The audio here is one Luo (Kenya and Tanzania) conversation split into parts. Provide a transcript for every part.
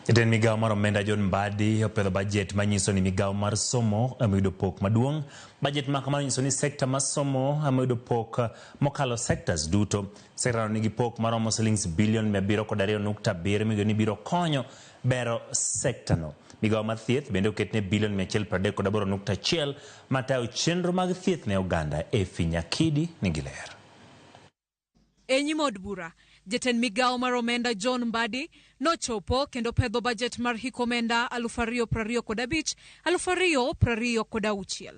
Jatend Migao mar omenda John Mbadi opedho budget manyiso ni Migao mar Somo emiyudo pok maduong'. Budget ma kamano nyiso ni sekta mar Somo emiyudo pok mokalo sectors duto. Sekta nigi pok maromo shillings bilion 702.7 migo ni biro konyo bero sekta no. Migao mar Thieth bende oketne bilion 138.1 matayo chenro mag thieth ne oganda e Finyakidi nigi ler. Enyimod bura, jatend Migao mar omenda John Mbadi nochopo kendo pedho budget mar hik omenda 2025 2026.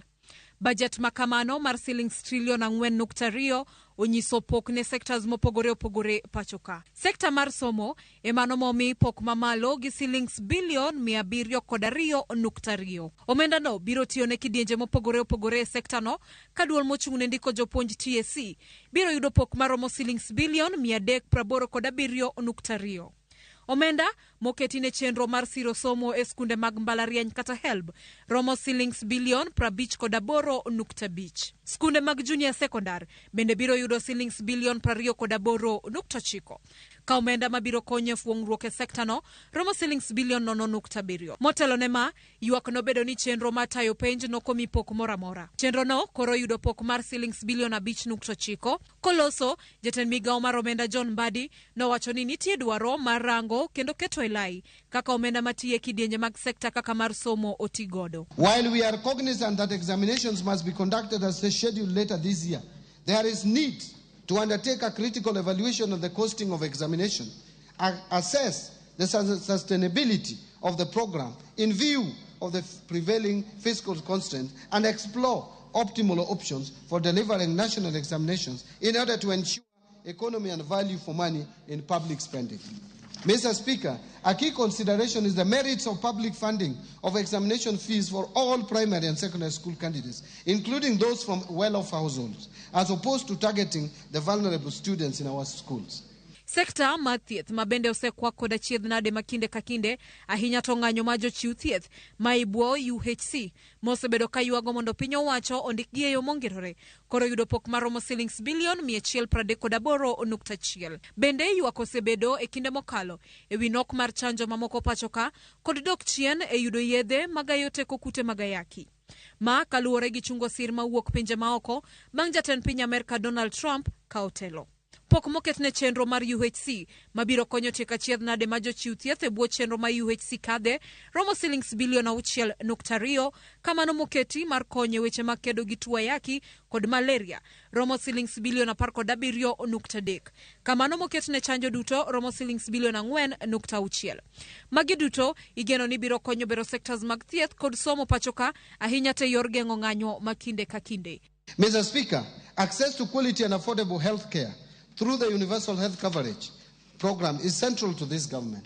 Budget makamano mar shillings trillion 4.2 onyiso pok ne sectors mopogore opogore pachoka. Sekta mar Somo emano momi pok mamalo gi shillings bilion 702.2. Omenda no biro tiyo ne kidienje mopogore opogore e sekta no, kaduol mochung' ne ndiko jopuonj Thieth biro yudo pok maromo shillings bilion 387.2. Omenda moketi ne chenro mar siro somo e skunde mag mbalariany kata HELB romo shillings bilion 58.5. Skunde mag junior secondary bende biro yudo shillings bilion 28.9. Ka omenda mabiro konyo fuong'ruok e sekta no romo shillings bilion 0.7. Motelo ne ma, ywak no bedo ni chenro matayo penj no komi pok moramora. Chenro no koro yudo pok mar shillings bilion 5.9. Koloso, jatend Migao mar omenda John Mbadi nowacho ni nitie dwaro mar rango kendo keto elai kaka omenda matiye kidienje mag sekta kaka mar somo otigodo. While we are cognizant that examinations must be conducted as scheduled later this year, there is need to undertake a critical evaluation of the costing of examination, assess the sustainability of the program in view of the prevailing fiscal constraints, and explore optimal options for delivering national examinations in order to ensure economy and value for money in public spending. Mr. Speaker, a key consideration is the merits of public funding of examination fees for all primary and secondary school candidates, including those from well-off households, as opposed to targeting the vulnerable students in our schools. Sekta mar thieth mabende osekwa koda chiedh nade makinde kakinde ahinya to ng'anyo ma jochiw thieth maibwo UHC mosebedo ka yuago mondo piny owacho ondik gi e yo mongirore koro yudo pok maromo shillings bilion 138.1. Bende ywak osebedo e kinde mokalo e wi nok mar chanjo mamoko pachoka kod dok chien e yudo yedhe magayo teko kute magayaki. Ma kaluwore gi chungo sir mawuok pinje maoko bang' jatend piny Amerka Donald Trump ka otelo. Pok moketne chenro mar UHC mabiro konyo tieko achiedh nade ma jochiw thieth e bwo chenro ma UHC kadhe romo shillings bilion 6.2. Kamano moketi mar konyo weche mag kedo gi tuo ayaki kod malaria romo shillings bilion 17.3. Kamano moketne chanjo duto romo shillings bilion 4.6. Magi duto igeno ni biro konyo bero sectors mag thieth kod somo pachoka ahinya te yor geng'o ng'anyo makinde ka kinde. Mr. Speaker, access to quality and affordable health care through the Universal Health Coverage Program is central to this government.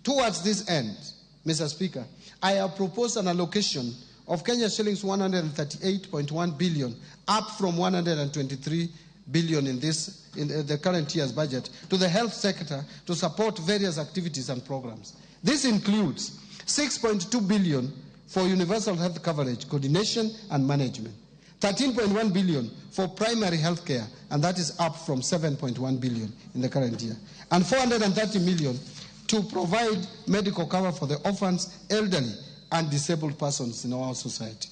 Towards this end, Mr. Speaker, I have proposed an allocation of Kenya shillings 138.1 billion, up from 123 billion in the current year's budget, to the health sector to support various activities and programs. This includes 6.2 billion for universal health coverage, coordination and management, 13.1 billion for primary health care, and that is up from 7.1 billion in the current year, and 430 million to provide medical cover for the orphans, elderly, and disabled persons in our society.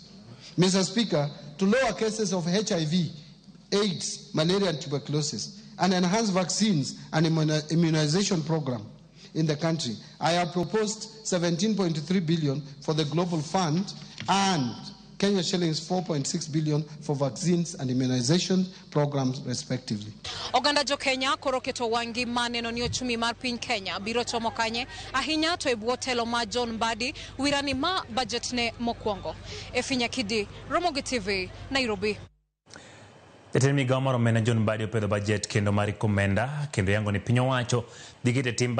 Mr. Speaker, to lower cases of HIV, AIDS, malaria, and tuberculosis, and enhance vaccines and immunization program in the country, I have proposed 17.3 billion for the Global Fund and Kenya shillings 4.6 billion for vaccines and immunization programs respectively. Oganda jo Kenya koro keto wangi maneno ni ochumi mar piny Kenya biro chomo kanye ahinya to e bwo telo ma John Mbadi wirani ma budget ne mokwongo. E Finyakidi, Ramogi TV, Nairobi. Jatend Migao mar omenda John Mbadi opedho budget kendo mar hik omenda kendo yango ni piny owacho dhi keto timbe